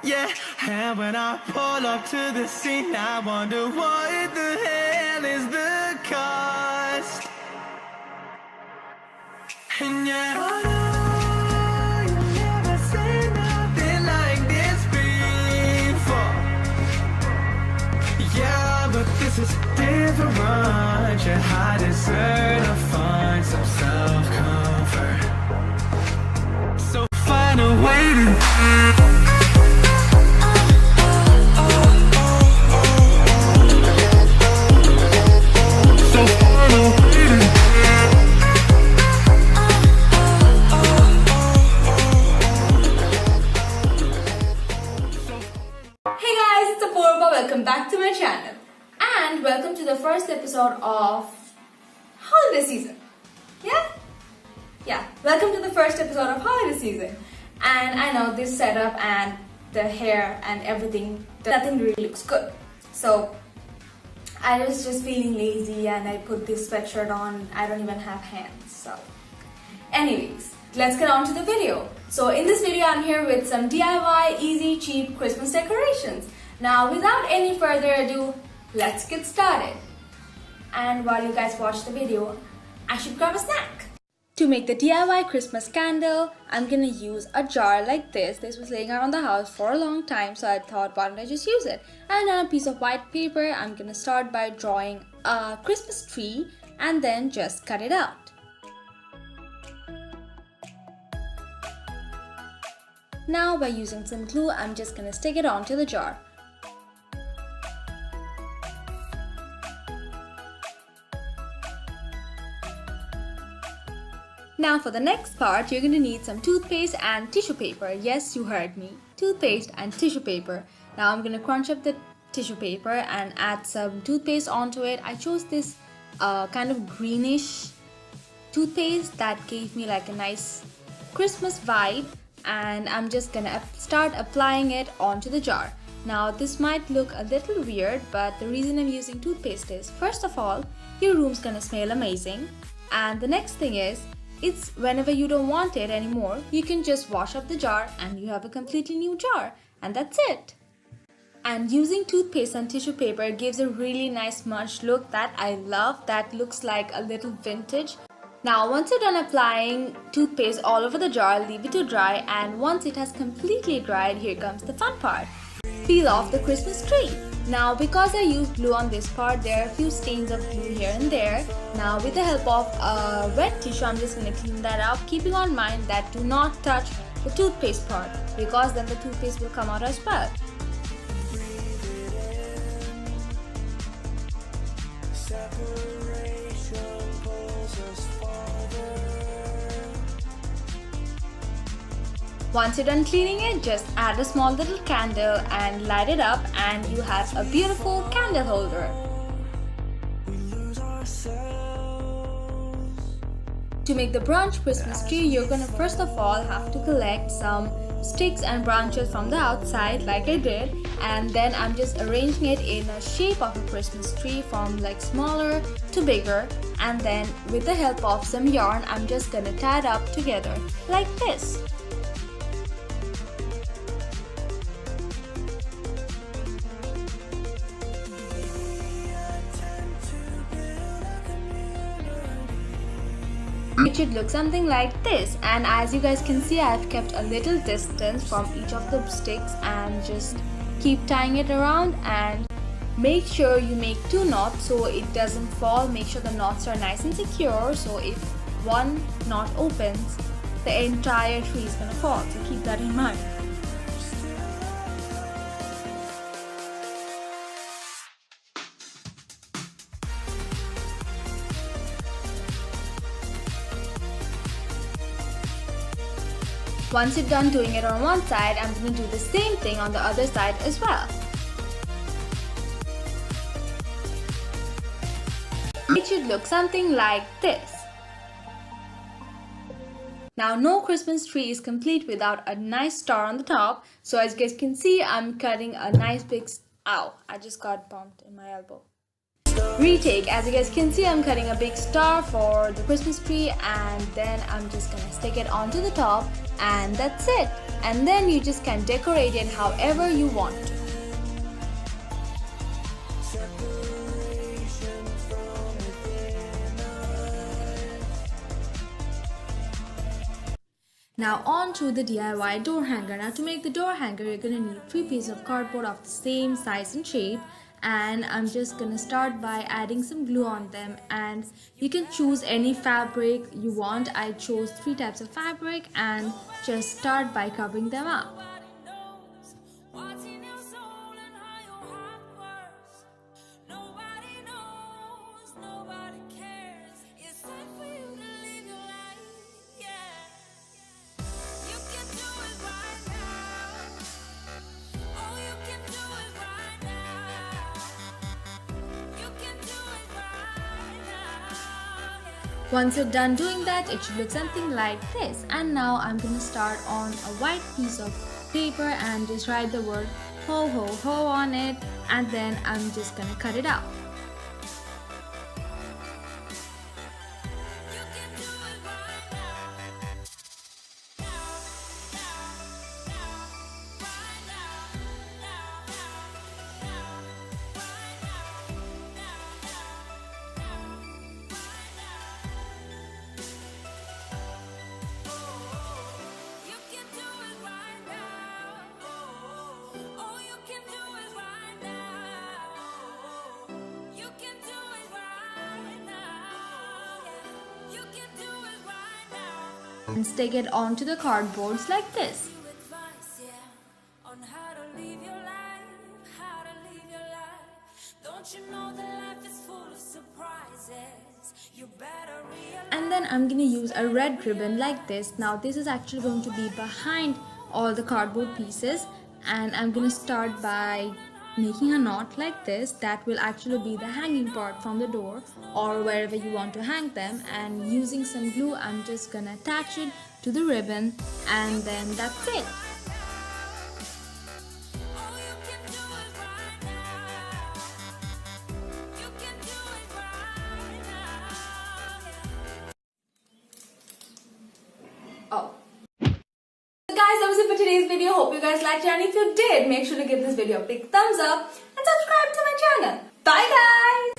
Yeah, and when I pull up to the scene, I wonder what the hell is the cost. And yeah, I know you never seen nothing like this before. Yeah, but this is different. Yeah, I deserve to find some self-comfort. So find a way to Hey guys, it's Aporupa. Welcome back to my channel and welcome to the first episode of holiday season. Yeah, welcome to the first episode of holiday season. And I know this setup and the hair and everything, nothing really looks good. So I was just feeling lazy and I put this sweatshirt on. I don't even have hands. So anyways, let's get on to the video. So in this video, I'm here with some DIY, easy, cheap Christmas decorations. Now, without any further ado, let's get started. And while you guys watch the video, I should grab a snack. To make the DIY Christmas candle, I'm gonna use a jar like this. This was laying around the house for a long time, so I thought, why don't I just use it? And on a piece of white paper, I'm gonna start by drawing a Christmas tree and then just cut it out. Now by using some glue, I'm just gonna stick it onto the jar. Now for the next part, you're gonna need some toothpaste and tissue paper. Yes, you heard me. Toothpaste and tissue paper. Now I'm gonna crunch up the tissue paper and add some toothpaste onto it. I chose this kind of greenish toothpaste that gave me like a nice Christmas vibe. And I'm just gonna start applying it onto the jar. Now this might look a little weird, but the reason I'm using toothpaste is, first of all, your room's gonna smell amazing, and the next thing is, it's whenever you don't want it anymore, you can just wash up the jar and you have a completely new jar, and that's it. And using toothpaste and tissue paper gives a really nice smudge look that I love, that looks like a little vintage. Now once you're done applying toothpaste all over the jar, leave it to dry, and once it has completely dried, here comes the fun part. Peel off the Christmas tree. Now because I used glue on this part, there are a few stains of glue here and there. Now with the help of a wet tissue, I'm just going to clean that up, keeping on mind that do not touch the toothpaste part, because then the toothpaste will come out as well. Once you're done cleaning it, just add a small little candle and light it up, and you have a beautiful candle holder. To make the branch Christmas tree, you're gonna first of all have to collect some sticks and branches from the outside like I did, and then I'm just arranging it in a shape of a Christmas tree from like smaller to bigger, and then with the help of some yarn, I'm just gonna tie it up together like this. It should look something like this, and as you guys can see, I've kept a little distance from each of the sticks and just keep tying it around, and make sure you make 2 knots so it doesn't fall. Make sure the knots are nice and secure, so if one knot opens, the entire tree is gonna fall, so keep that in mind. Once you're done doing it on one side, I'm going to do the same thing on the other side as well. It should look something like this. Now, no Christmas tree is complete without a nice star on the top. So as you guys can see, I'm cutting a nice big... Ow, I just got bumped in my elbow. retake. As you guys can see, I'm cutting a big star for the Christmas tree, and then I'm just gonna stick it onto the top, and that's it. And then you just can decorate it however you want to. Now on to the DIY door hanger. Now to make the door hanger, you're gonna need 3 pieces of cardboard of the same size and shape, and I'm just gonna start by adding some glue on them, and you can choose any fabric you want. I chose 3 types of fabric, and just start by covering them up. Once you're done doing that, it should look something like this. And now I'm gonna start on a white piece of paper and just write the word ho ho ho on it, and then I'm just gonna cut it out. And stick it onto the cardboards like this. And then I'm gonna use a red ribbon like this. Now this is actually going to be behind all the cardboard pieces, and I'm gonna start by making a knot like this. That will actually be the hanging part from the door or wherever you want to hang them, and using some glue I'm just gonna attach it to the ribbon, and then that's it. Oh. So guys, that was it for today's video. Hope you guys liked it, and if you did, make sure to give this video a big thumbs up and subscribe to my channel. Bye guys!